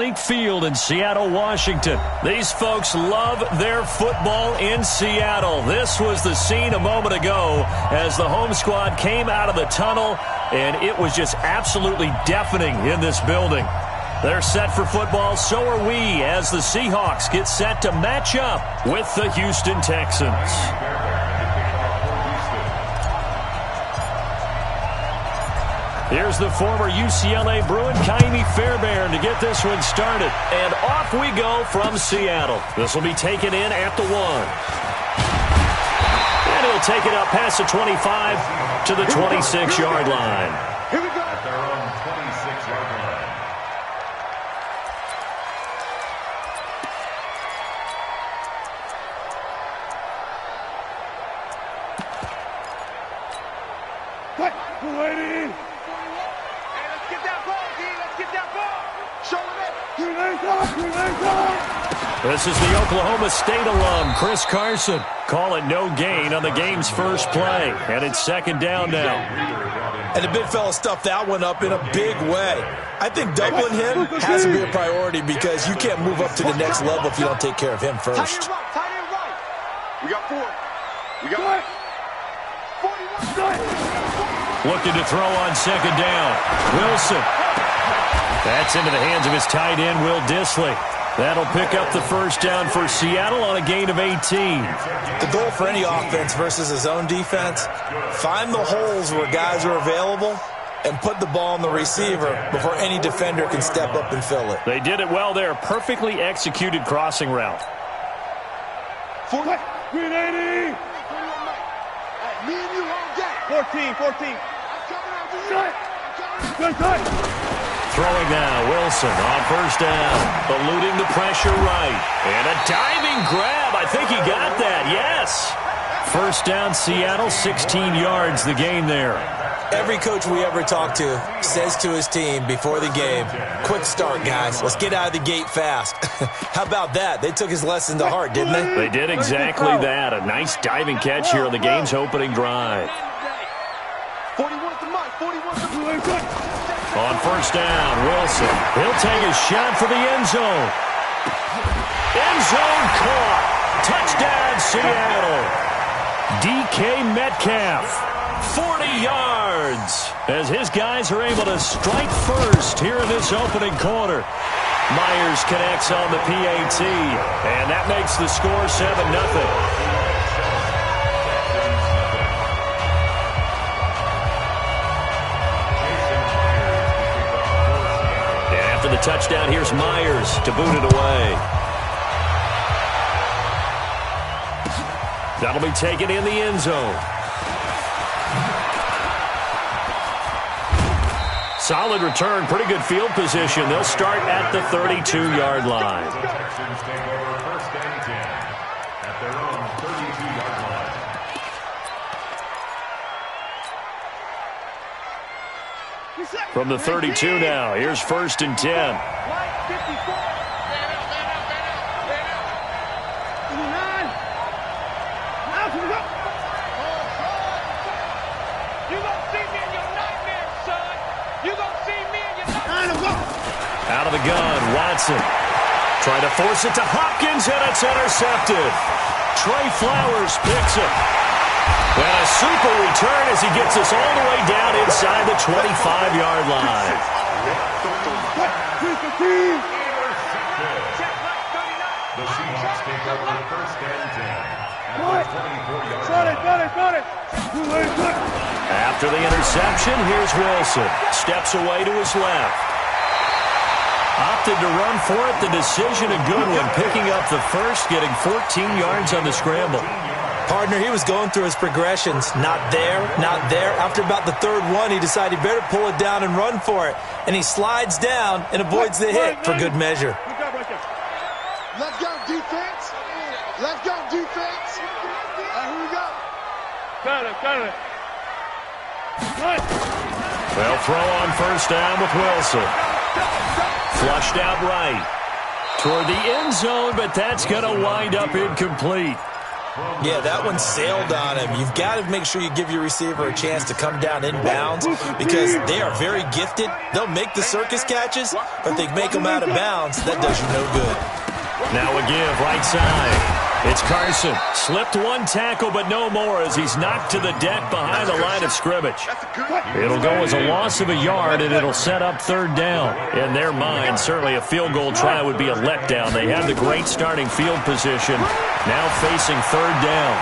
Field in Seattle, Washington. These folks love their football in Seattle. This was the scene a moment ago as the home squad came out of the tunnel, and it was just absolutely deafening in this building. They're set for football, so are we, as the Seahawks get set to match up with the Houston Texans. Here's the former UCLA Bruin, Kaimi Fairbairn, to get this one started. And off we go from Seattle. This will be taken in at the 1. And he'll take it up past the 25 to the 26-yard line. Here we go. At their own 26-yard line. Cut. Lady. This is the Oklahoma State alum, Chris Carson, calling no gain on the game's first play. And it's second down now. And the big fella stuffed that one up in a big way. I think doubling him has to be a priority because you can't move up to the next level if you don't take care of him first. Tight end right. We got 4. We got 41. Looking to throw on second down. Wilson. That's into the hands of his tight end, Will Dissly. That'll pick up the first down for Seattle on a gain of 18. The goal for any offense versus a zone defense, find the holes where guys are available and put the ball on the receiver before any defender can step up and fill it. They did it well there. Perfectly executed crossing route. 380. Me and you all day. 14. Good. Throwing now, Wilson on first down, eluding the pressure right. And a diving grab. I think he got that, yes. First down, Seattle, 16 yards, the gain there. Every coach we ever talk to says to his team before the game, quick start, guys. Let's get out of the gate fast. How about that? They took his lesson to heart, didn't they? They did exactly that. A nice diving catch here on the game's opening drive. 41 to Mike. 41 to On first down, Wilson. He'll take a shot for the end zone. End zone caught. Touchdown, Seattle. DK Metcalf, 40 yards. As his guys are able to strike first here in this opening quarter. Myers connects on the PAT, and that makes the score 7-0. The touchdown, here's Myers to boot it away. That'll be taken in the end zone. Solid return, pretty good field position. They'll start at the 32-yard line. Texans take over first and 10 at their own 32-yard line. From the 32 now, here's first and 10. Out of the gun, Watson. Trying to force it to Hopkins, and it's intercepted. Trey Flowers picks it. And a super return as he gets us all the way down inside the 25-yard line. The Seahawks take over first and 10 at the 24-yard line. After the interception, here's Wilson. Steps away to his left. Opted to run for it. The decision, a good one. Picking up the first, getting 14 yards on the scramble. Partner, he was going through his progressions. Not there, not there. After about the third one, he decided he better pull it down and run for it. And he slides down and avoids the hit for good measure. Let's go, defense. Let's go, defense. Here we go. Got it. They'll throw on first down with Wilson. Flushed out right. Toward the end zone, but that's going to wind up incomplete. Yeah, that one sailed on him. You've got to make sure you give your receiver a chance to come down inbounds because they are very gifted. They'll make the circus catches, but if they make them out of bounds, that does you no good. Now a give, right side. It's Carson. Slipped one tackle, but no more as he's knocked to the deck behind the line of scrimmage. It'll go as a loss of a yard, and it'll set up third down. In their mind, certainly a field goal try would be a letdown. They had the great starting field position, now facing third down.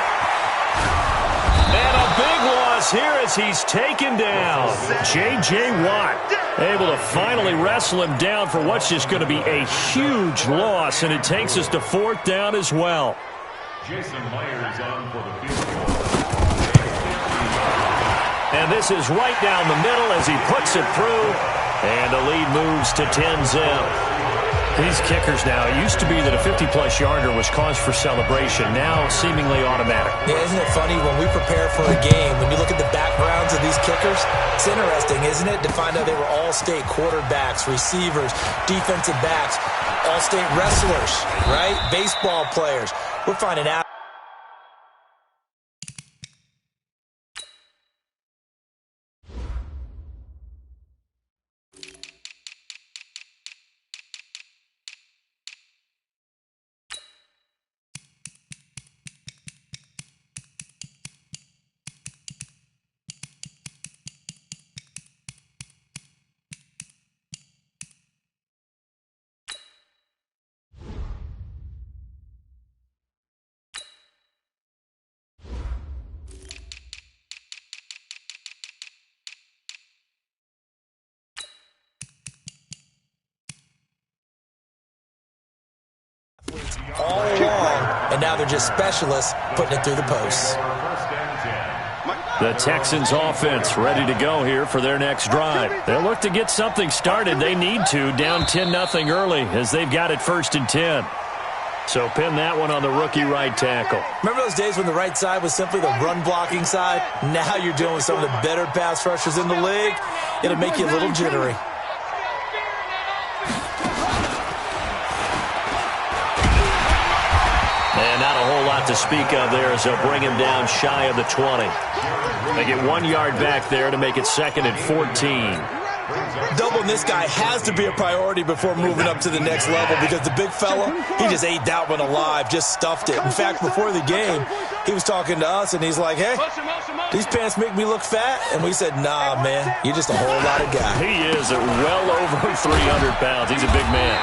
And a big loss here as he's taken down. J.J. Watt able to finally wrestle him down for what's just going to be a huge loss, and it takes us to fourth down as well. Jason Myers on for the field goal. And this is right down the middle as he puts it through, and the lead moves to 10-0. These kickers now, it used to be that a 50-plus yarder was cause for celebration. Now, seemingly automatic. Yeah, isn't it funny when we prepare for a game, when you look at the backgrounds of these kickers, it's interesting, isn't it, to find out they were all-state quarterbacks, receivers, defensive backs, all-state wrestlers, right? Baseball players. We're finding out. All along, and now they're just specialists putting it through the posts. The Texans offense ready to go here for their next drive. They'll look to get something started. They need to, down 10-0 early as they've got it 1st and 10. So pin that one on the rookie right tackle. Remember those days when the right side was simply the run-blocking side? Now you're dealing with some of the better pass rushers in the league. It'll make you a little jittery. And not a whole lot to speak of there as they'll bring him down shy of the 20. They get 1 yard back there to make it 2nd and 14. Doubling this guy has to be a priority before moving up to the next level because the big fella, he just ate that one alive, just stuffed it. In fact, before the game, he was talking to us, and he's like, hey, these pants make me look fat. And we said, nah, man, you're just a whole lot of guy. He is at well over 300 pounds. He's a big man.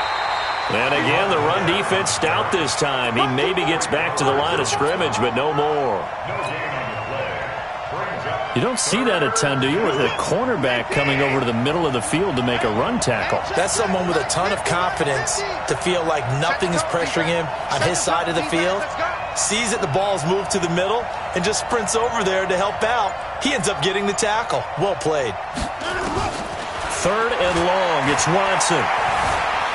And again, the run defense stout this time. He maybe gets back to the line of scrimmage, but no more. You don't see that a ton, do you? With a cornerback coming over to the middle of the field to make a run tackle. That's someone with a ton of confidence to feel like nothing is pressuring him on his side of the field. Sees that the ball's moved to the middle and just sprints over there to help out. He ends up getting the tackle. Well played. 3rd and long. It's Watson.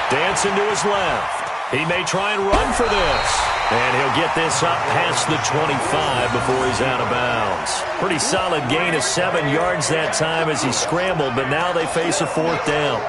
Dancing to his left. He may try and run for this. And he'll get this up past the 25 before he's out of bounds. Pretty solid gain of 7 yards that time as he scrambled, but now they face a 4th down.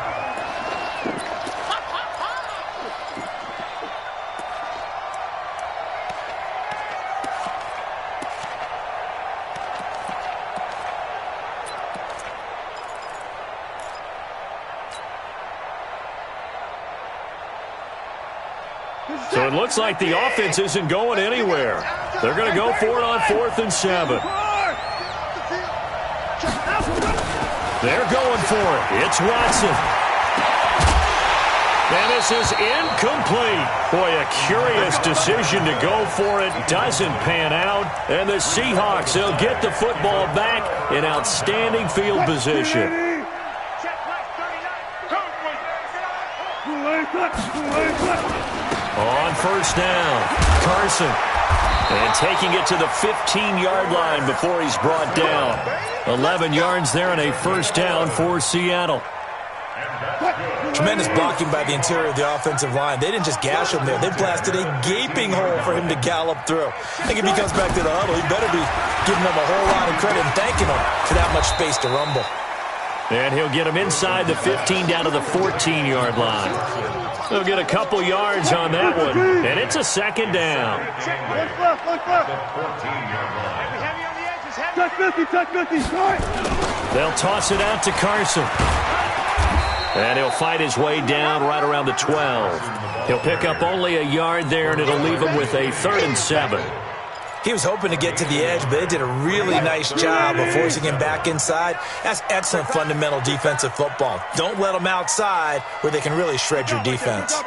So it looks like the offense isn't going anywhere. They're going to go for it on 4th and 7. They're going for it. It's Watson. And this is incomplete. Boy, a curious decision to go for it. Doesn't pan out. And the Seahawks, they'll get the football back in outstanding field position. On 1st down, Carson. And taking it to the 15-yard line before he's brought down. 11 yards there and a 1st down for Seattle. Tremendous blocking by the interior of the offensive line. They didn't just gash him there. They blasted a gaping hole for him to gallop through. I think if he comes back to the huddle, he better be giving them a whole lot of credit and thanking them for that much space to rumble. And he'll get him inside the 15 down to the 14-yard line. He'll get a couple yards on that one, and it's a second down. Touch 50, touch 50. They'll toss it out to Carson. And he'll fight his way down right around the 12. He'll pick up only a yard there, and it'll leave him with a 3rd and 7. He was hoping to get to the edge, but they did a really nice job of forcing him back inside. That's excellent fundamental defensive football. Don't let them outside where they can really shred your defense. On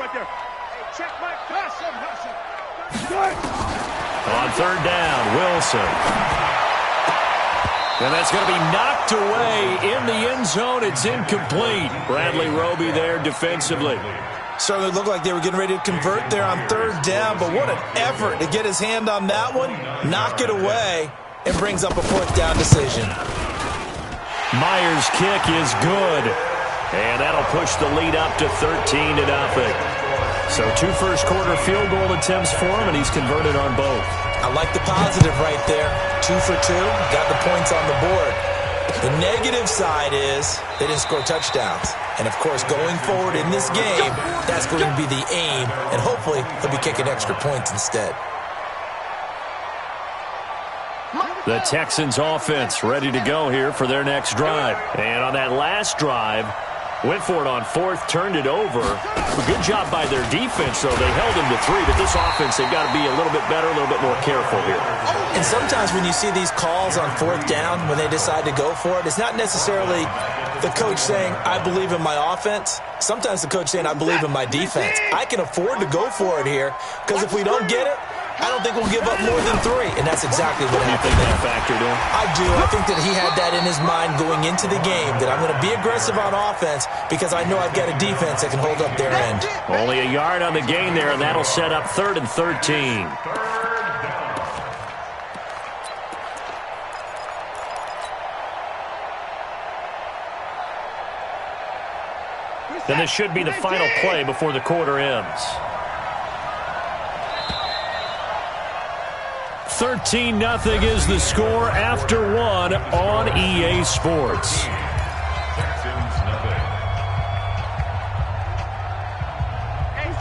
3rd down, Wilson. And that's going to be knocked away in the end zone. It's incomplete. Bradley Roby there defensively. Certainly looked like they were getting ready to convert there on 3rd down, but what an effort to get his hand on that one, knock it away, and brings up a 4th down decision. Myers' kick is good, and that'll push the lead up to 13-0. So 2 first-quarter field goal attempts for him, and he's converted on both. I like the positive right there. 2 for 2, got the points on the board. The negative side is they didn't score touchdowns. And, of course, going forward in this game, that's going to be the aim. And hopefully he'll be kicking extra points instead. The Texans offense ready to go here for their next drive. And on that last drive, went for it on 4th, turned it over. A good job by their defense, though. They held him to 3, but this offense, they've got to be a little bit better, a little bit more careful here. And sometimes when you see these calls on 4th down, when they decide to go for it, it's not necessarily the coach saying, I believe in my offense. Sometimes the coach saying, I believe in my defense. I can afford to go for it here, because if we don't get it, I don't think we'll give up more than 3, and that's exactly what happened. You think that factored in? I do. I think that he had that in his mind going into the game, that I'm going to be aggressive on offense because I know I've got a defense that can hold up their end. Only a yard on the gain there, and that'll set up 3rd and 13. Then this should be the final play before the quarter ends. 13-0 is the score after 1 on EA Sports.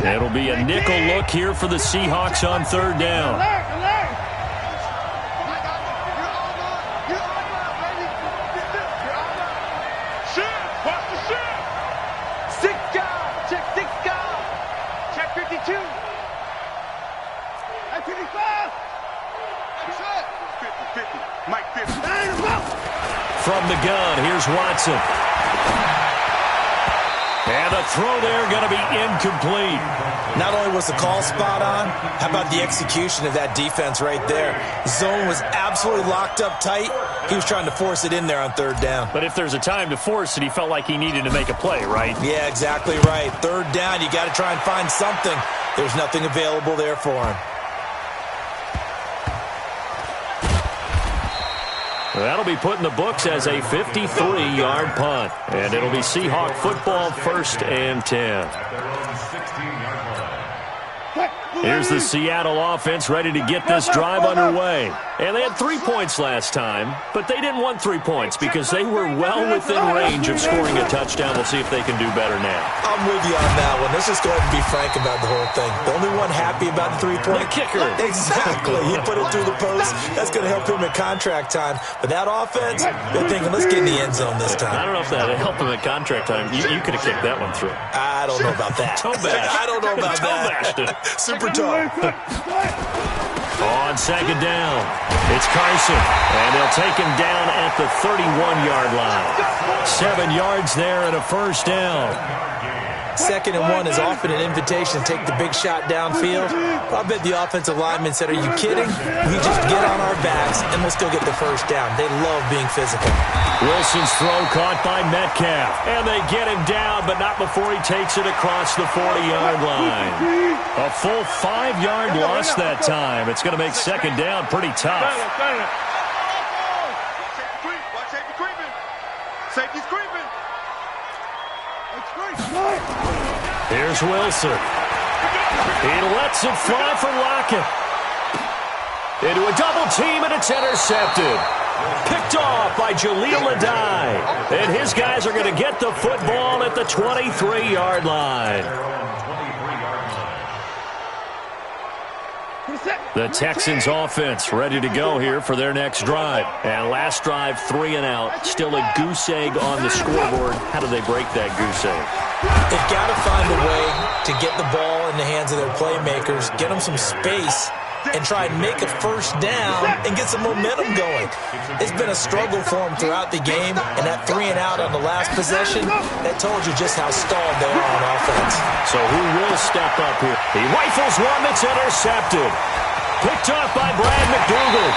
It'll be a nickel look here for the Seahawks on 3rd down. Check 52. Check 55. Mike 50. From the gun, here's Watson. And the throw there going to be incomplete. Not only was the call spot on, how about the execution of that defense right there? Zone was absolutely locked up tight. He was trying to force it in there on 3rd down. But if there's a time to force it, he felt like he needed to make a play, right? Yeah, exactly right. 3rd down, you got to try and find something. There's nothing available there for him. That'll be put in the books as a 53-yard punt. And it'll be Seahawk football, 1st and 10. Here's the Seattle offense ready to get this drive underway. And they had 3 points last time, but they didn't want 3 points because they were well within range of scoring a touchdown. We'll see if they can do better now. I'm with you on that one. Let's just go ahead and be frank about the whole thing. The only one happy about the 3-point kicker. Exactly. He put it through the post. That's going to help him at contract time. But that offense, they're thinking, let's get in the end zone this time. I don't know if that helped him at contract time. You could have kicked that one through. I don't know about that. Toe bash. I don't know about Toe bashed it. Super tough. On 2nd down, it's Carson, and they'll take him down at the 31-yard line. 7 yards there and a 1st down. 2nd and 1 is often an invitation to take the big shot downfield. I bet the offensive lineman said, are you kidding? We just get on our backs and let's go get the 1st down. They love being physical. Wilson's throw caught by Metcalf. And they get him down, but not before he takes it across the 40-yard line. A full 5-yard loss that time. It's going to make 2nd down pretty tough. Safety's creeping. Here's Wilson. He lets it fly for Lockett. Into a double team, and it's intercepted. Picked off by Jaleel Adai. And his guys are going to get the football at the 23-yard line. The Texans offense ready to go here for their next drive. And last drive, 3 and out. Still a goose egg on the scoreboard. How do they break that goose egg? They've got to find a way to get the ball in the hands of their playmakers, get them some space, and try and make a first down and get some momentum going. It's been a struggle for them throughout the game, and that 3 and out on the last possession, that told you just how stalled they are on offense. So who will step up here? He rifles one that's intercepted. Picked off by Brad McDougal.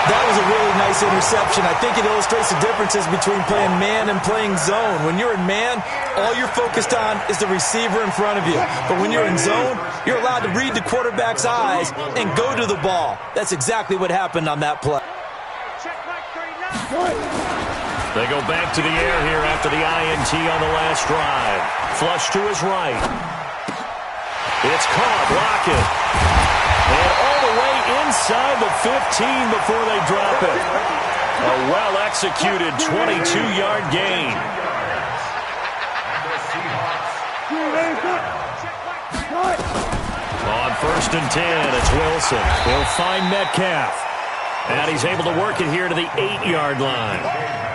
That was a really nice interception. I think it illustrates the differences between playing man and playing zone. When you're in man, all you're focused on is the receiver in front of you. But when you're in zone, you're allowed to read the quarterback's eyes and go to the ball. That's exactly what happened on that play. They go back to the air here after the INT on the last drive. Flush to his right. It's caught. Lockett. And all the way inside the 15 before they drop it. A well-executed 22-yard gain. On 1st and 10, it's Wilson. He'll find Metcalf. And he's able to work it here to the 8-yard line.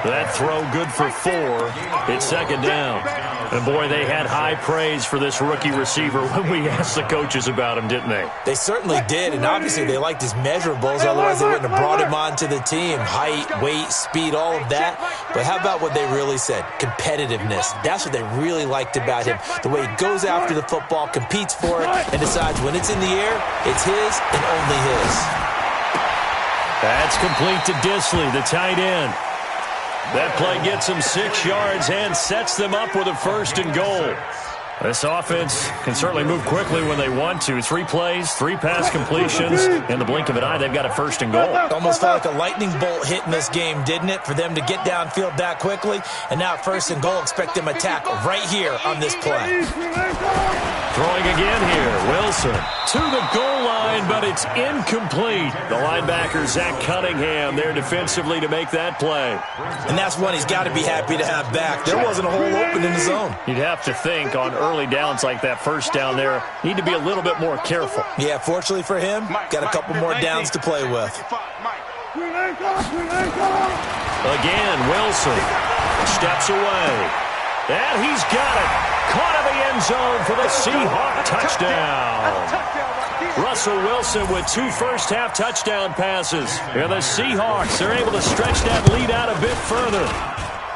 That throw good for 4. It's 2nd down. And, boy, they had high praise for this rookie receiver when we asked the coaches about him, didn't they? They certainly did, and obviously they liked his measurables. Otherwise, they wouldn't have brought him onto the team. Height, weight, speed, all of that. But how about what they really said? Competitiveness. That's what they really liked about him. The way he goes after the football, competes for it, and decides when it's in the air, it's his and only his. That's complete to Disley, the tight end. That play gets them 6 yards and sets them up with a 1st and goal. This offense can certainly move quickly when they want to. 3 plays, 3 pass completions. In the blink of an eye, they've got a 1st and goal. Almost felt like a lightning bolt hit in this game, didn't it? For them to get downfield that quickly. And now 1st and goal, expect them to tackle right here on this play. Throwing again here, Wilson to the goal line, but it's incomplete. The linebacker, Zach Cunningham, there defensively to make that play. And that's one he's got to be happy to have back. There wasn't a hole open in the zone. You'd have to think on early downs like that 1st down there, need to be a little bit more careful. Yeah, fortunately for him, got a couple more downs to play with. Again, Wilson steps away. And he's got it. Caught in the end zone for the Seahawk touchdown. Russell Wilson with 2 first-half touchdown passes. And the Seahawks, they're able to stretch that lead out a bit further.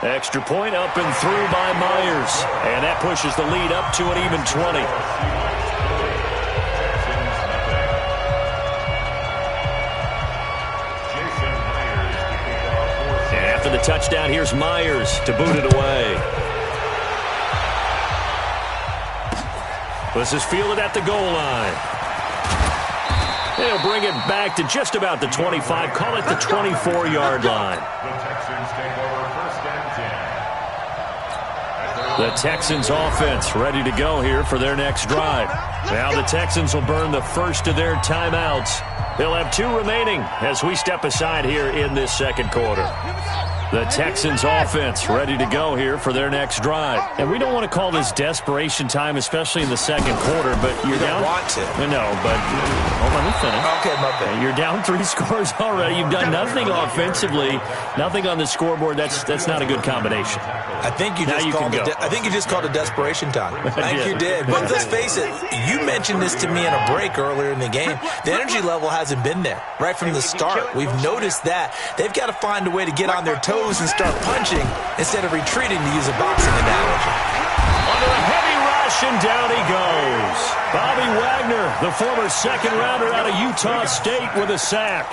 Extra point up and through by Myers. And that pushes the lead up to an even 20. And after the touchdown, here's Myers to boot it away. This is fielded at the goal line. They'll bring it back to just about the 25. Call it the 24-yard line. The Texans offense ready to go here for their next drive. Now the Texans will burn the first of their timeouts. They'll have 2 remaining as we step aside here in this 2nd quarter. The Texans offense ready to go here for their next drive. And we don't want to call this desperation time, especially in the 2nd quarter, but you're down. Want to. No, but hold on, let me finish. Okay, my bad. You're down 3 scores already. You've done nothing offensively, nothing on the scoreboard. That's not a good combination. I think you just called it desperation time. I think you did. But let's face it, you mentioned this to me in a break earlier in the game. The energy level hasn't been there right from the start. We've noticed that. They've got to find a way to get on their toes and start punching instead of retreating, to use a boxing analogy. Under a heavy rush, and down he goes. Bobby Wagner, the former 2nd rounder out of Utah State, with a sack.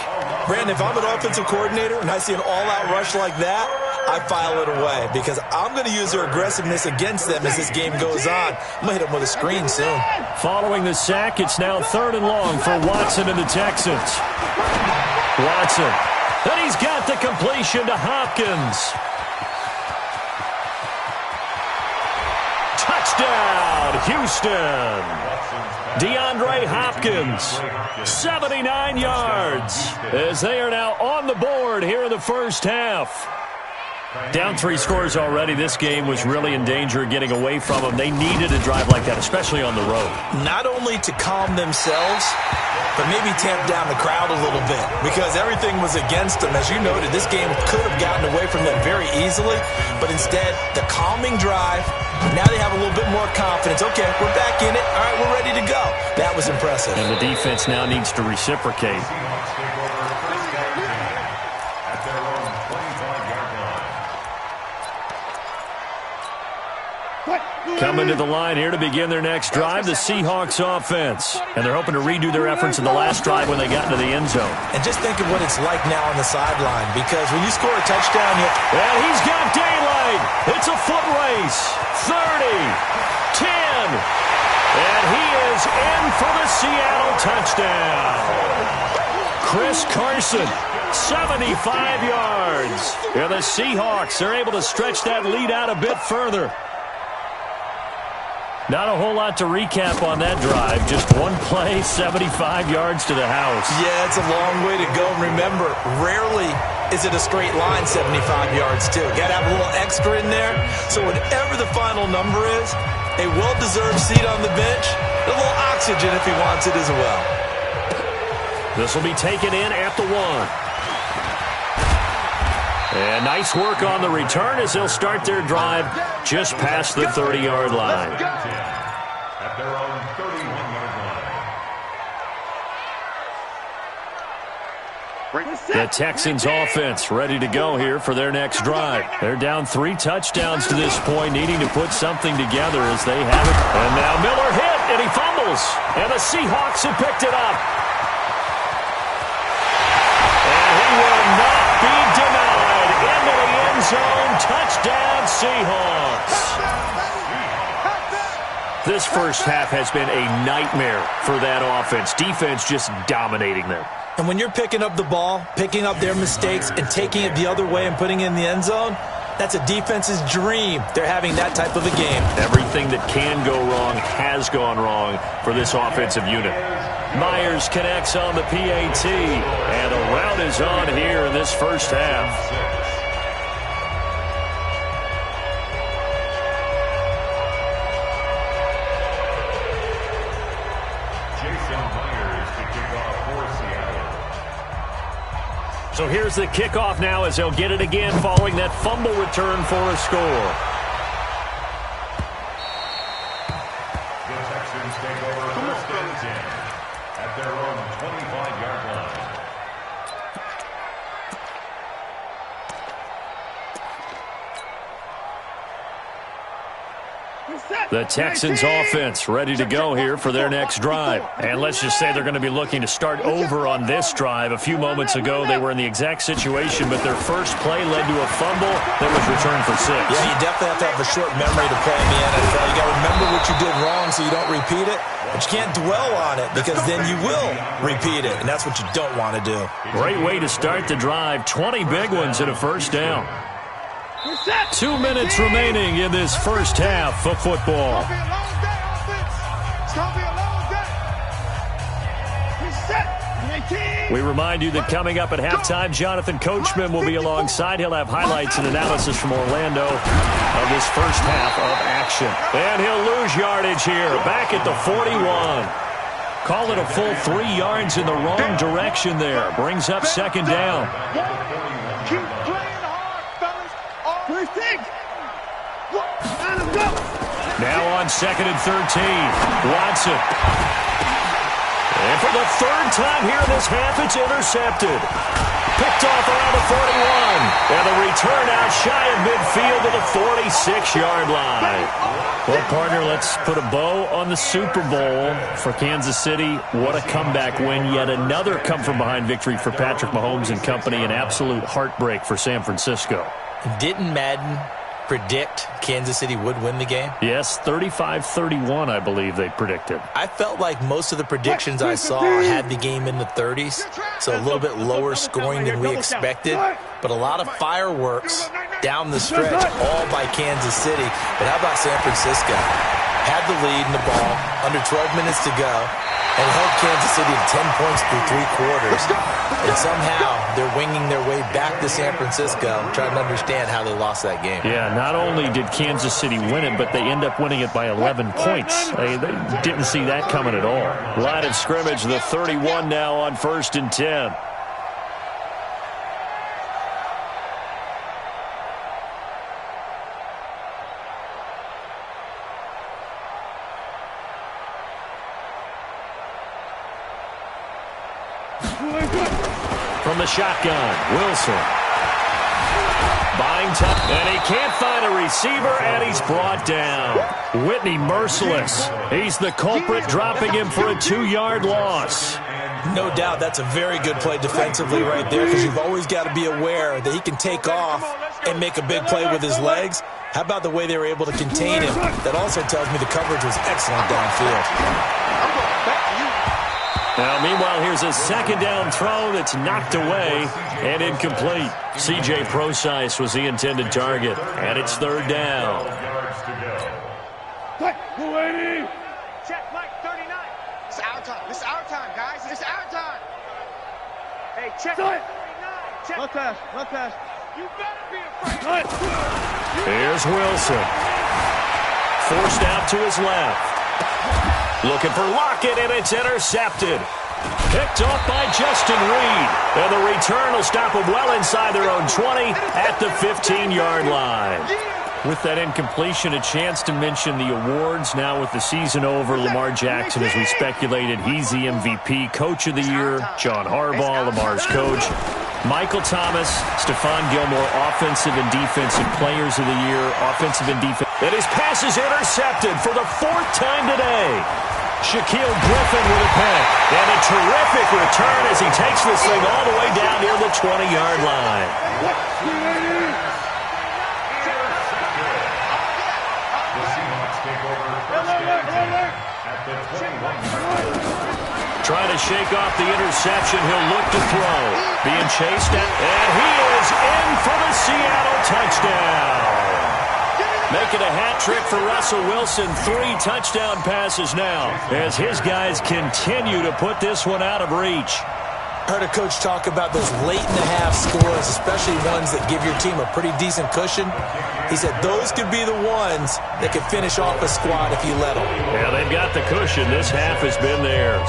Brandon, if I'm an offensive coordinator and I see an all-out rush like that, I file it away because I'm going to use their aggressiveness against them as this game goes on. I'm going to hit them with a screen soon. Following the sack, it's now 3rd and long for Watson and the Texans. Watson. And he's got the completion to Hopkins. Touchdown, Houston. DeAndre Hopkins, 79 yards, as they are now on the board here in the first half. Down 3 scores already. This game was really in danger of getting away from them. They needed a drive like that, especially on the road. Not only to calm themselves, but maybe tamp down the crowd a little bit, because everything was against them. As you noted, this game could have gotten away from them very easily, but instead, the calming drive, now they have a little bit more confidence. Okay, we're back in it. All right, we're ready to go. That was impressive. And the defense now needs to reciprocate. Coming to the line here to begin their next drive, the Seahawks offense. And they're hoping to redo their efforts in the last drive when they got into the end zone. And just think of what it's like now on the sideline, because when you score a touchdown, and he's got daylight. It's a foot race. 30, 10, and he is in for the Seattle touchdown. Chris Carson, 75 yards. And the Seahawks are able to stretch that lead out a bit further. Not a whole lot to recap on that drive. Just one play, 75 yards to the house. Yeah, it's a long way to go. And remember, rarely is it a straight line 75 yards, too. Got to have a little extra in there. So whatever the final number is, a well-deserved seat on the bench, a little oxygen if he wants it as well. This will be taken in at the 1. And nice work on the return as they'll start their drive just past the 30-yard line. At their own 31-yard line. The Texans offense ready to go here for their next drive. They're down 3 touchdowns to this point, needing to put something together as they have it. And now Miller hit, and he fumbles. And the Seahawks have picked it up. And he will not be denied. Into the end zone, touchdown Seahawks. This first half has been a nightmare for that offense. Defense just dominating them. And when you're picking up the ball, picking up their mistakes, and taking it the other way and putting it in the end zone, that's a defense's dream. They're having that type of a game. Everything that can go wrong has gone wrong for this offensive unit. Myers connects on the PAT, and the rout is on here in this first half. So here's the kickoff now as they'll get it again following that fumble return for a score. The Texans take over first and 10 at their own 25-yard line. The Texans offense ready to go here for their next drive. And let's just say they're going to be looking to start over on this drive. A few moments ago, they were in the exact situation, but their first play led to a fumble that was returned for 6. Yeah, you definitely have to have a short memory to play in the NFL. You got to remember what you did wrong so you don't repeat it, but you can't dwell on it because then you will repeat it, and that's what you don't want to do. Great way to start the drive. 20 big ones and a first down. 2 minutes remaining in this first half of football. We remind you that coming up at halftime, Jonathan Coachman will be alongside. He'll have highlights and analysis from Orlando of this first half of action. And he'll lose yardage here, back at the 41. Call it a full 3 yards in the wrong direction there. Brings up second down. Keep playing hard, fellas. First thing. Now on 2nd and 13. Watson. And for the 3rd time here in this half, it's intercepted. Picked off around the 41. And the return out shy of midfield to the 46-yard line. Well, partner, let's put a bow on the Super Bowl for Kansas City. What a comeback win. Yet another come-from-behind victory for Patrick Mahomes and company. An absolute heartbreak for San Francisco. Didn't Madden predict Kansas City would win the game? Yes, 35-31, I believe they predicted. I felt like most of the predictions I saw had the game in the 30s, so a little bit lower scoring than we expected, but a lot of fireworks down the stretch, all by Kansas City. But how about San Francisco? had the lead in the ball, under 12 minutes to go, and held Kansas City to 10 points through 3 quarters. And somehow they're winging their way back to San Francisco, trying to understand how they lost that game. Yeah, not only did Kansas City win it, but they end up winning it by 11 points. They didn't see that coming at all. Line of scrimmage, the 31 now on 1st and 10. From the shotgun, Wilson. Buying time, and he can't find a receiver, and he's brought down. Whitney merciless. He's the culprit, dropping him for a 2-yard loss. No doubt that's a very good play defensively right there, because you've always got to be aware that he can take off and make a big play with his legs. How about the way they were able to contain him? That also tells me the coverage was excellent downfield. Now, meanwhile, here's a 2nd down throw that's knocked away and incomplete. C.J. Procise was the intended target, and it's 3rd down. Check, Mike, 39. It's our time. This is our time, guys. It's our time. Hey, check, 39. Check. Look pass. You better be afraid. Here's Wilson. Forced out to his left. Looking for Lockett, and it's intercepted. Picked off by Justin Reed. And the return will stop them well inside their own 20 at the 15-yard line. With that incompletion, a chance to mention the awards. Now with the season over, Lamar Jackson, as we speculated, he's the MVP. Coach of the Year, John Harbaugh, Lamar's coach. Michael Thomas, Stephon Gilmore, Offensive and Defensive Players of the Year, Offensive and Defensive. And his pass is intercepted for the 4th time today. Shaquille Griffin with a pick. And a terrific return as he takes this thing all the way down near the 20-yard line. Trying to shake off the interception. He'll look to throw. Being chased at, and he is in for the Seattle touchdown. Making a hat trick for Russell Wilson. 3 touchdown passes now as his guys continue to put this one out of reach. Heard a coach talk about those late-in-the-half scores, especially ones that give your team a pretty decent cushion. He said those could be the ones that could finish off a squad if you let them. Yeah, they've got the cushion. This half has been theirs.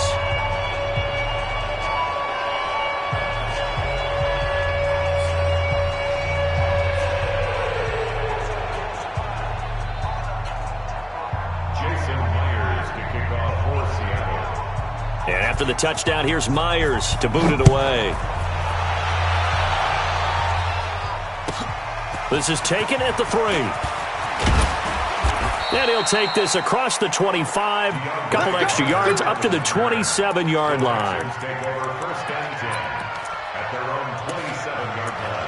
And after the touchdown, here's Myers to boot it away. This is taken at the 3. And he'll take this across the 25. Couple extra yards up to the 27-yard line. At their own 27-yard line.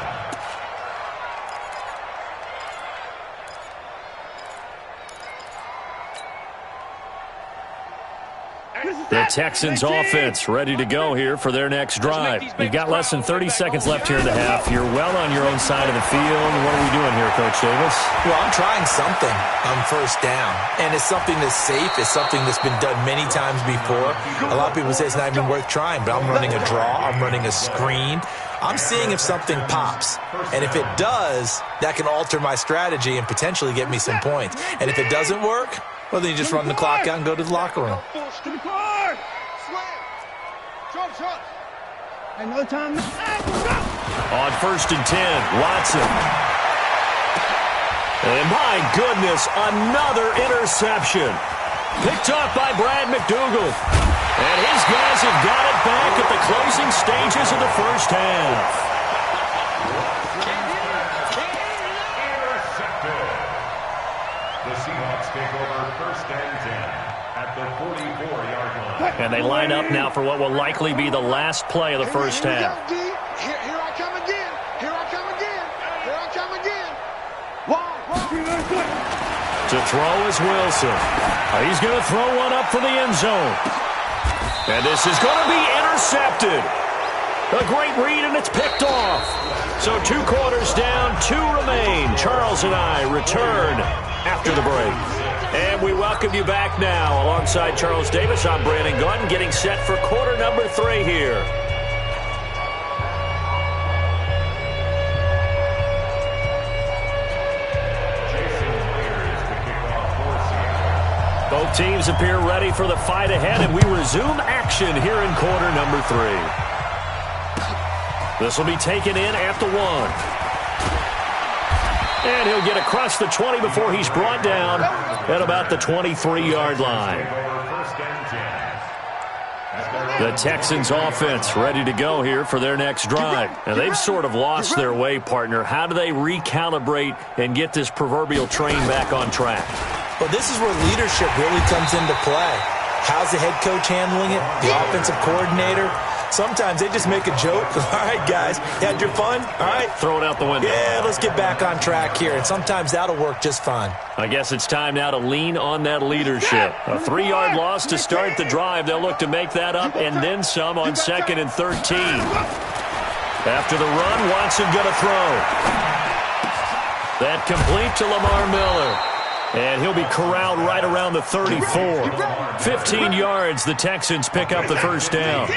The Texans offense ready to go here for their next drive. You've got less than 30 seconds left here in the half. You're well on your own side of the field. What are we doing here, Coach Davis? Well, I'm trying something on 1st down, and it's something that's safe. It's something that's been done many times before. A lot of people say it's not even worth trying, but I'm running a draw. I'm running a screen. I'm seeing if something pops, and if it does, that can alter my strategy and potentially get me some points. And if it doesn't work, well, then you just run the clock out and go to the locker room. Another time. On 1st and 10, Watson. And my goodness, another interception. Picked off by Brad McDougal. And his guys have got it back at the closing stages of the 1st half. The Seahawks take over 1st and 10 at the 44-yard line. And they line up now for what will likely be the last play of the 1st half. Here I come again. Here I come again. Here I come again. To throw is Wilson. He's going to throw one up for the end zone. And this is going to be intercepted. A great read, and it's picked off. So 2 quarters down, 2 remain. Charles and I return after the break. And we welcome you back now. Alongside Charles Davis, I'm Brandon Gordon, getting set for quarter number 3 here. Both teams appear ready for the fight ahead, and we resume action here in quarter number 3. This will be taken in at the 1. And he'll get across the 20 before he's brought down at about the 23-yard line. The Texans offense ready to go here for their next drive. And they've sort of lost their way, partner. How do they recalibrate and get this proverbial train back on track? Well, this is where leadership really comes into play. How's the head coach handling it? The offensive coordinator? Sometimes they just make a joke. All right, guys, you had your fun? All right. Throw it out the window. Yeah, let's get back on track here. And sometimes that'll work just fine. I guess it's time now to lean on that leadership. A 3-yard loss to start the drive. They'll look to make that up and then some on 2nd and 13. After the run, Watson going to throw. That complete to Lamar Miller. And he'll be corralled right around the 34. 15 yards, the Texans pick up the first down.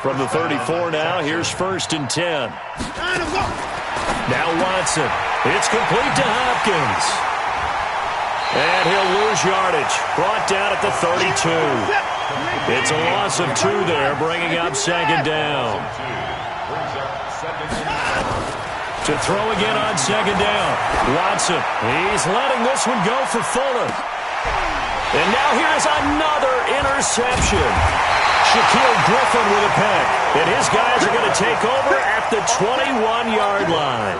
From the 34 now, here's 1st and 10. Now Watson. It's complete to Hopkins. And he'll lose yardage. Brought down at the 32. It's a loss of 2 there, bringing up 2nd down. To throw again on 2nd down. Watson. He's letting this one go for Fuller. And now here's another interception. Shaquille Griffin with a pick. And his guys are going to take over at the 21-yard line.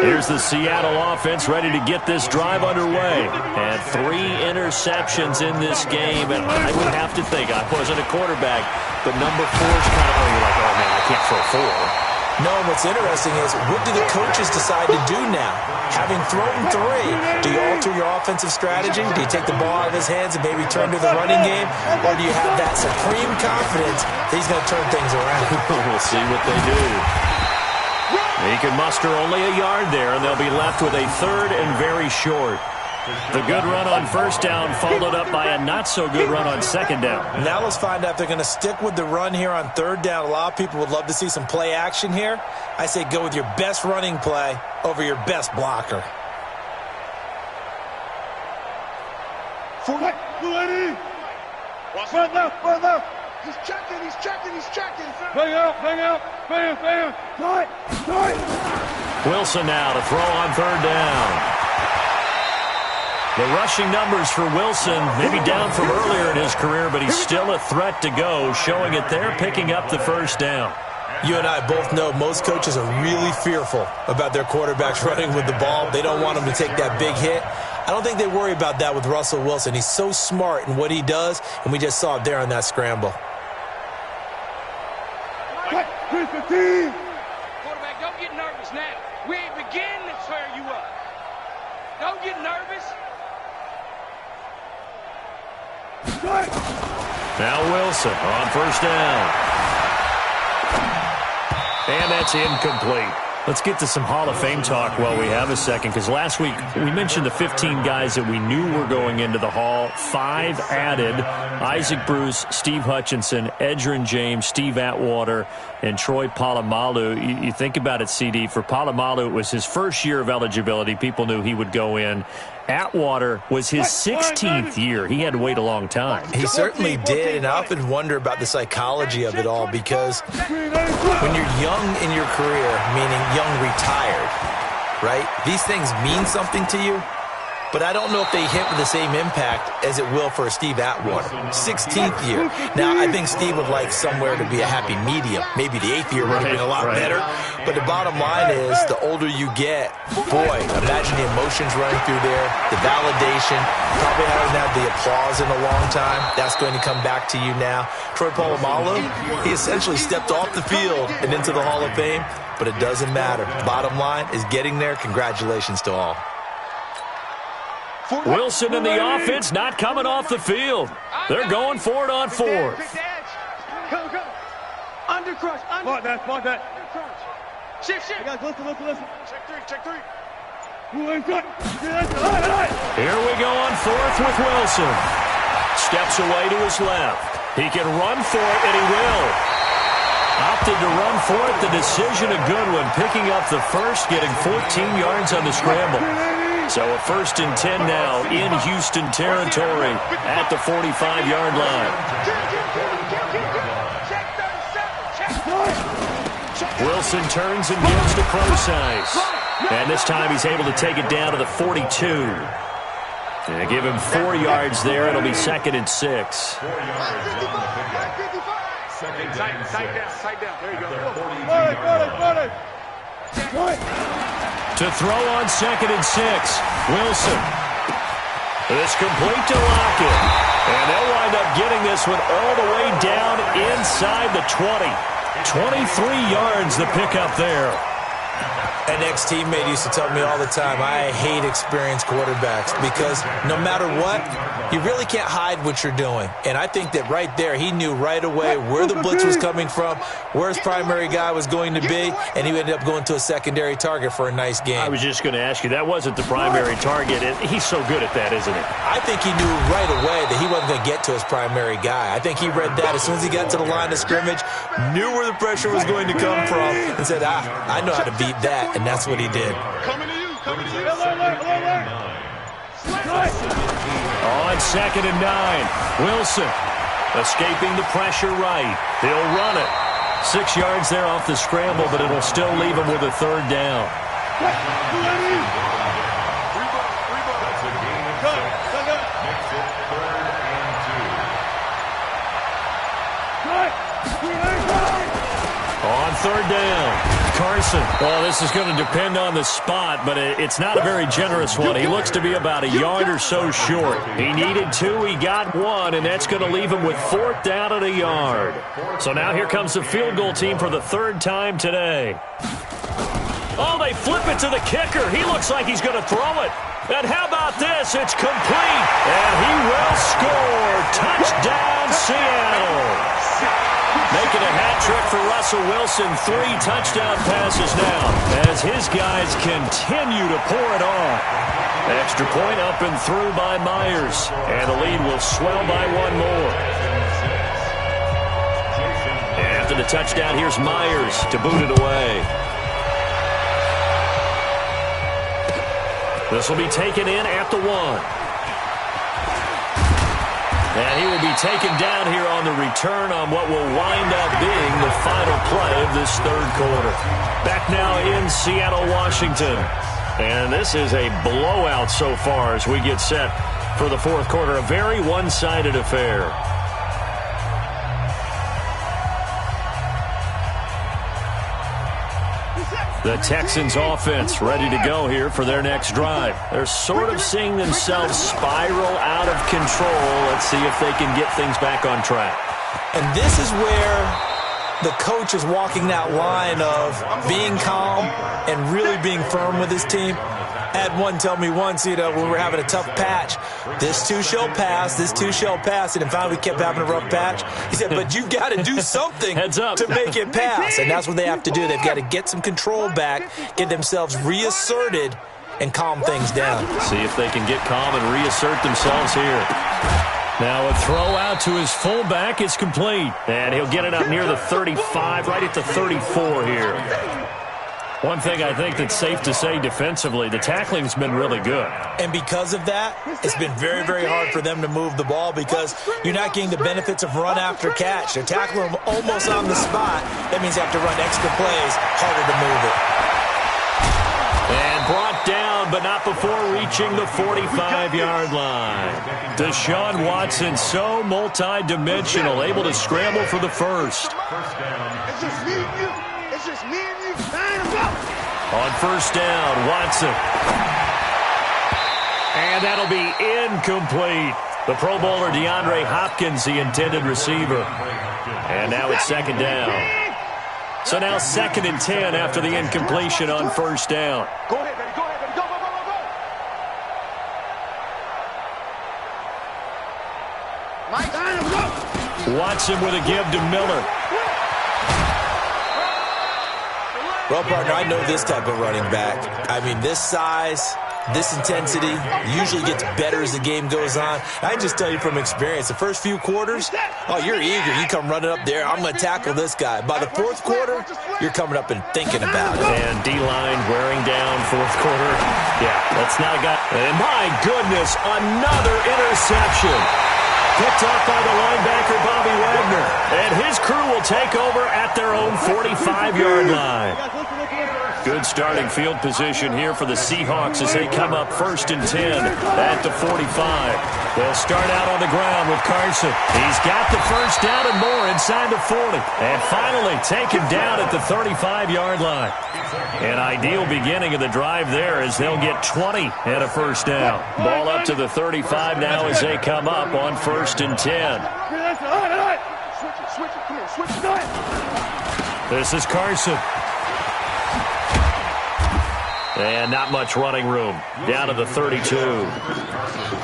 Here's the Seattle offense ready to get this drive underway. And 3 interceptions in this game. And I would have to think, I wasn't a quarterback, but number 4 is kind of, you're like, oh, man, I can't throw 4. No, and what's interesting is, what do the coaches decide to do now? Having thrown 3, do you alter your offensive strategy? Do you take the ball out of his hands and maybe turn to the running game? Or do you have that supreme confidence that he's going to turn things around? We'll see what they do. He can muster only a yard there, and they'll be left with a 3rd and very short. The good run on 1st down followed up by a not-so-good run on 2nd down. Now let's find out if they're going to stick with the run here on 3rd down. A lot of people would love to see some play action here. I say go with your best running play over your best blocker. Front left. He's checking. Bang out. Bam. Start. Wilson now to throw on 3rd down. The rushing numbers for Wilson, maybe down from earlier in his career, but he's still a threat to go, showing it there, picking up the 1st down. You and I both know most coaches are really fearful about their quarterbacks running with the ball. They don't want them to take that big hit. I don't think they worry about that with Russell Wilson. He's so smart in what he does, and we just saw it there on that scramble. Quarterback, don't get nervous now. We ain't beginning to tear you up. Don't get nervous. Now Wilson on 1st down. And that's incomplete. Let's get to some Hall of Fame talk while we have a second, because last week we mentioned the 15 guys that we knew were going into the Hall. 5 added: Isaac Bruce, Steve Hutchinson, Edgerrin James, Steve Atwater, and Troy Polamalu. You think about it, CD. For Polamalu, it was his first year of eligibility. People knew he would go in. Atwater was his 16th year. He had to wait a long time. He certainly did, and I often wonder about the psychology of it all, because when you're young in your career, meaning young retired, right, these things mean something to you, but I don't know if they hit with the same impact as it will for Steve Atwater. 16th year. Now, I think Steve would like somewhere to be a happy medium. Maybe the 8th year would have been a lot better. But the bottom line is, the older you get, boy, imagine the emotions running through there, the validation. Probably hasn't had the applause in a long time. That's going to come back to you now. Troy Polamalu, he essentially stepped off the field and into the Hall of Fame, but it doesn't matter. Bottom line is getting there. Congratulations to all. Wilson and the offense not coming off the field. They're going for it on 4th. Go. Undercrush. Block that. Shift. Guys, listen. Check 3. Here we go on fourth with Wilson. Steps away to his left. He can run for it, and he will. Opted to run for it. The decision a good one. Picking up the first, getting 14 yards on the scramble. So a 1st and 10 now in Houston territory at the 45-yard line. Wilson turns and gives to Procise. And this time he's able to take it down to the 42. And give him 4 yards there. It'll be 2nd and 6. Tight down. There you go. To throw on 2nd and 6. Wilson. It's complete to Lockett. And they'll wind up getting this one all the way down inside the 20. 23 yards the pickup there. An ex-teammate used to tell me all the time, I hate experienced quarterbacks because no matter what, you really can't hide what you're doing. And I think that right there, he knew right away where the blitz was coming from, where his primary guy was going to be, and he ended up going to a secondary target for a nice game. I was just going to ask you, that wasn't the primary target. He's so good at that, isn't he? I think he knew right away that he wasn't going to get to his primary guy. I think he read that as soon as he got to the line of scrimmage, knew where the pressure was going to come from, and said, I know how to beat that. And that's what he did. Coming to you. On 2nd and 9. Wilson escaping the pressure right. He'll run it. 6 yards there off the scramble, but it'll still leave him with a 3rd down. On 3rd down. Carson. Well, this is going to depend on the spot, but it's not a very generous one. He looks to be about a yard or so short. He needed 2. He got 1, and that's going to leave him with 4th down at a yard. So now here comes the field goal team for the 3rd time today. Oh, they flip it to the kicker. He looks like he's going to throw it. And how about this? It's complete, and he will score. Touchdown, Seattle. Making a hat trick for Russell Wilson. 3 touchdown passes now as his guys continue to pour it on. Extra point up and through by Myers. And the lead will swell by 1 more. After the touchdown, here's Myers to boot it away. This will be taken in at the 1. And he will be taken down here on the return on what will wind up being the final play of this 3rd quarter. Back now in Seattle, Washington. And this is a blowout so far as we get set for the 4th quarter. A very one-sided affair. The Texans offense ready to go here for their next drive. They're sort of seeing themselves spiral out of control. Let's see if they can get things back on track. And this is where the coach is walking that line of being calm and really being firm with his team. I had one tell me once, when we were having a tough patch, this too shall pass, this too shall pass. And finally we kept having a rough patch. He said, but you've got to do something to make it pass. And that's what they have to do. They've got to get some control back, get themselves reasserted, and calm things down. See if they can get calm and reassert themselves here. Now a throw out to his fullback is complete. And he'll get it up near the 35, right at the 34 here. One thing I think that's safe to say defensively, the tackling's been really good. And because of that, it's been very, very hard for them to move the ball because you're not getting the benefits of run after catch. They're tackling them almost on the spot. That means you have to run extra plays, harder to move it. And brought down, but not before reaching the 45-yard line. Deshaun Watson, so multi-dimensional, able to scramble for the first. It's just me and you. It's just me and you. On 1st down, Watson. And that'll be incomplete. The Pro Bowler DeAndre Hopkins, the intended receiver. And now it's 2nd down. So now 2nd and 10 after the incompletion on 1st down. Go ahead, baby. Go ahead, baby. Go, go, go, go, go. Mike, Watson with a give to Miller. Well, partner, I know this type of running back. I mean, this size, this intensity usually gets better as the game goes on. I can just tell you from experience, the first few quarters, oh, you're eager. You come running up there, I'm going to tackle this guy. By the fourth quarter, you're coming up and thinking about it. And D-line wearing down fourth quarter. Yeah, that's not a guy. And my goodness, another interception. Picked up by the linebacker, Bobby Wagner. And his crew will take over at their own 45-yard line. Good starting field position here for the Seahawks as they come up 1st and 10 at the 45. They'll start out on the ground with Carson. He's got the first down and more inside the 40. And finally taken down at the 35-yard line. An ideal beginning of the drive there as they'll get 20 and a first down. Ball up to the 35 now as they come up on 1st and 10. This is Carson. And not much running room. Down to the 32.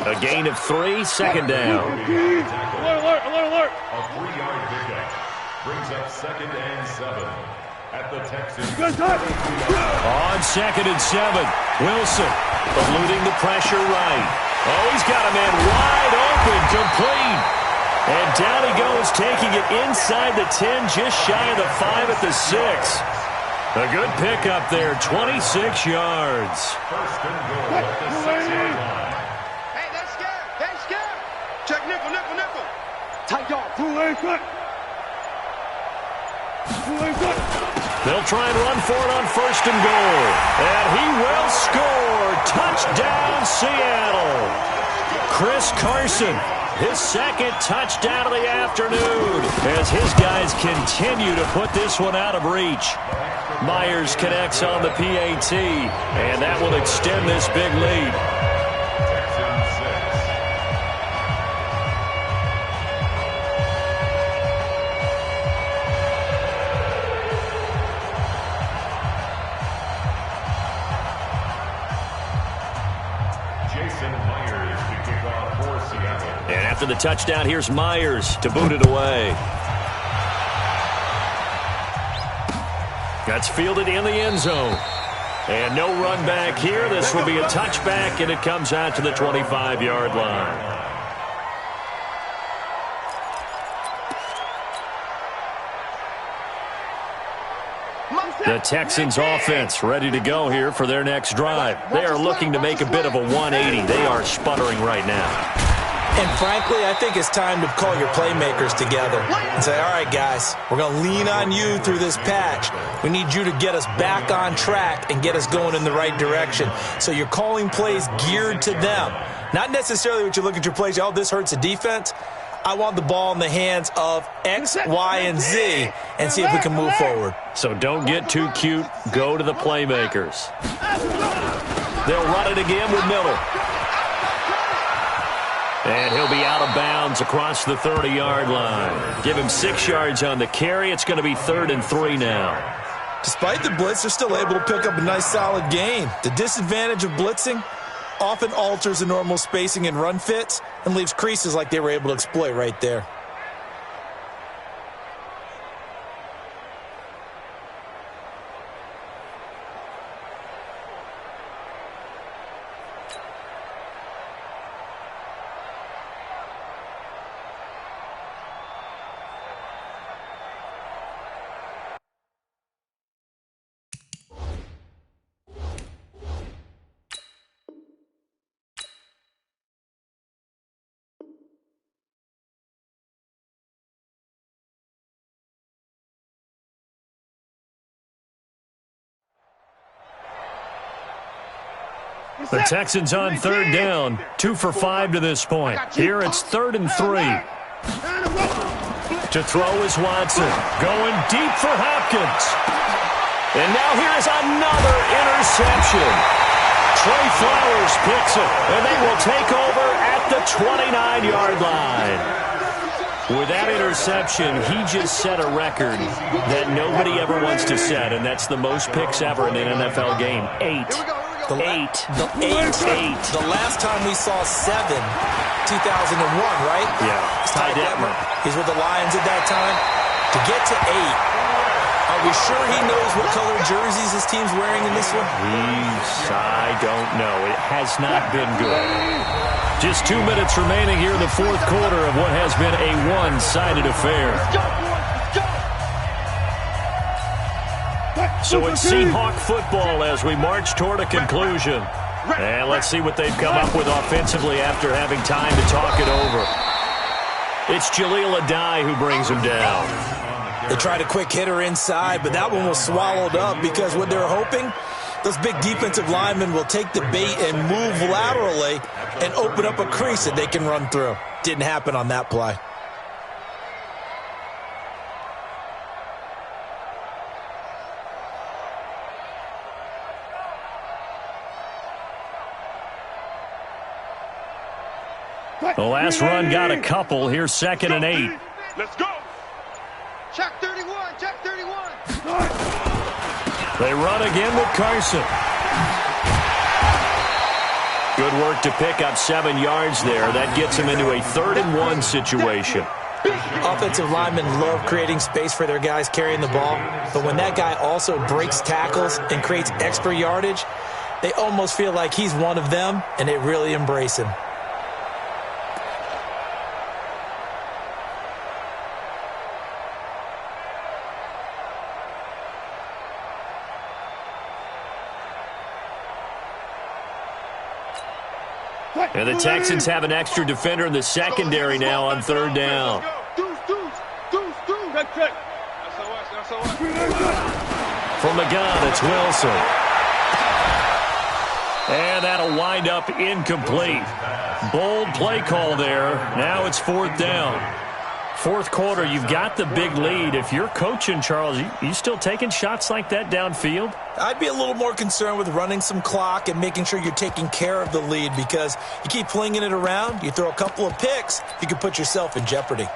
A gain of 3, 2nd down. Alert. A 3-yard pickup brings up 2nd and 7 at the Texans. On 2nd and 7, Wilson eluding the pressure right. Oh, he's got a man wide open, complete. And down he goes, taking it inside the 10, just shy of the 5 at the 6. A good pickup there, 26 yards. 1st and goal at the 6-yard line. Hey, they're scared. Check nickel. Tight dog. They'll try and run for it on 1st and goal. And he will score. Touchdown, Seattle. Chris Carson, his 2nd touchdown of the afternoon as his guys continue to put this one out of reach. Myers connects on the PAT, and that will extend this big lead. Jason Myers to kick off for Seattle. And after the touchdown, here's Myers to boot it away. That's fielded in the end zone. And no run back here. This will be a touchback, and it comes out to the 25-yard line. The Texans offense ready to go here for their next drive. They are looking to make a bit of a 180. They are sputtering right now. And frankly, I think it's time to call your playmakers together and say, all right, guys, we're going to lean on you through this patch. We need you to get us back on track and get us going in the right direction. So you're calling plays geared to them. Not necessarily what you look at your plays, oh, this hurts the defense. I want the ball in the hands of X, Y, and Z and see if we can move forward. So don't get too cute. Go to the playmakers. They'll run it again with Miller. And he'll be out of bounds across the 30-yard line. Give him 6 yards on the carry. It's going to be 3rd and 3 now. Despite the blitz, they're still able to pick up a nice solid gain. The disadvantage of blitzing often alters the normal spacing and run fits and leaves creases like they were able to exploit right there. The Texans on 3rd down, 2 for 5 to this point. Here it's 3rd and 3. To throw is Watson, going deep for Hopkins. And now here's another interception. Trey Flowers picks it, and they will take over at the 29-yard line. With that interception, he just set a record that nobody ever wants to set, and that's the most picks ever in an NFL game. 8. The last time we saw 7, 2001, right? Yeah. Ty Detmer. He's with the Lions at that time. To get to 8, Are we sure he knows what color jerseys his team's wearing in this one? I don't know. It has not been good. Just 2 minutes remaining here in the fourth quarter of what has been a one-sided affair. So it's Seahawk football as we march toward a conclusion. And let's see what they've come up with offensively after having time to talk it over. It's Jaleel Adai who brings him down. They tried a quick hitter inside, but that one was swallowed up because what they're hoping, those big defensive linemen will take the bait and move laterally and open up a crease that they can run through. Didn't happen on that play. The last run got a couple. Here's 2nd and 8. Let's go. Check 31. Check 31. They run again with Carson. Good work to pick up 7 yards there. That gets him into a 3rd and 1 situation. Offensive linemen love creating space for their guys carrying the ball, but when that guy also breaks tackles and creates extra yardage, they almost feel like he's one of them, and they really embrace him. And the Texans have an extra defender in the secondary now on 3rd down. From the gun, it's Wilson. And that'll wind up incomplete. Bold play call there. Now it's 4th down. Fourth quarter, you've got the big lead. If you're coaching, Charles, you still taking shots like that downfield? I'd be a little more concerned with running some clock and making sure you're taking care of the lead, because you keep flinging it around, you throw a couple of picks, you can put yourself in jeopardy.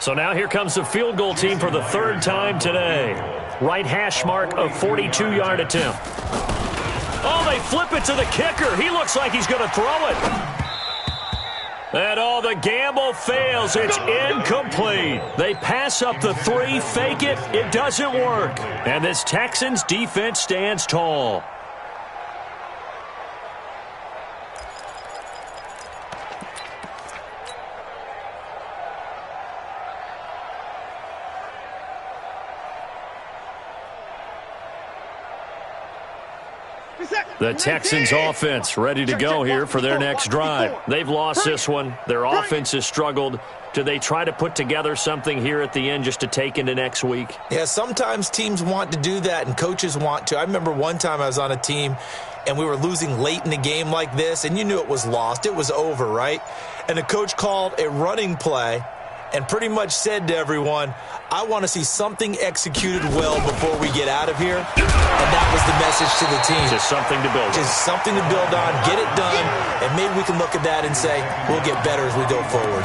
So now here comes the field goal team for the 3rd time today. Right hash mark of 42-yard attempt. Oh, they flip it to the kicker. He looks like he's going to throw it. And the gamble fails. It's incomplete. They pass up the 3, fake it. It doesn't work. And this Texans defense stands tall. The Texans offense ready to go here for their next drive. They've lost this one. Their offense has struggled. Do they try to put together something here at the end just to take into next week? Yeah, sometimes teams want to do that and coaches want to. I remember one time I was on a team and we were losing late in the game like this, and you knew it was lost. It was over, right? And the coach called a running play and pretty much said to everyone, I want to see something executed well before we get out of here. And that was the message to the team. Just something to build on. Just something to build on, get it done, and maybe we can look at that and say, we'll get better as we go forward.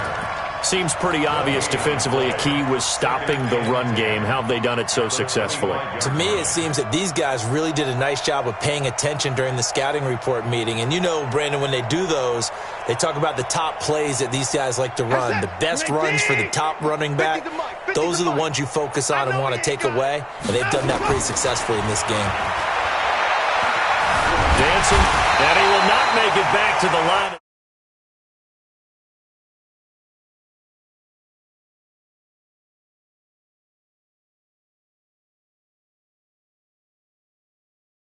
Seems pretty obvious defensively a key was stopping the run game. How have they done it so successfully? To me, it seems that these guys really did a nice job of paying attention during the scouting report meeting. And you know, Brandon, when they do those, they talk about the top plays that these guys like to run. The best runs for the top running back, those are the ones you focus on and want to take away. And they've done that pretty successfully in this game. Dancing, and he will not make it back to the line.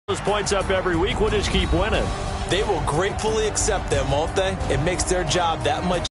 Those points up every week. We'll just keep winning. They will gratefully accept them, won't they? It makes their job that much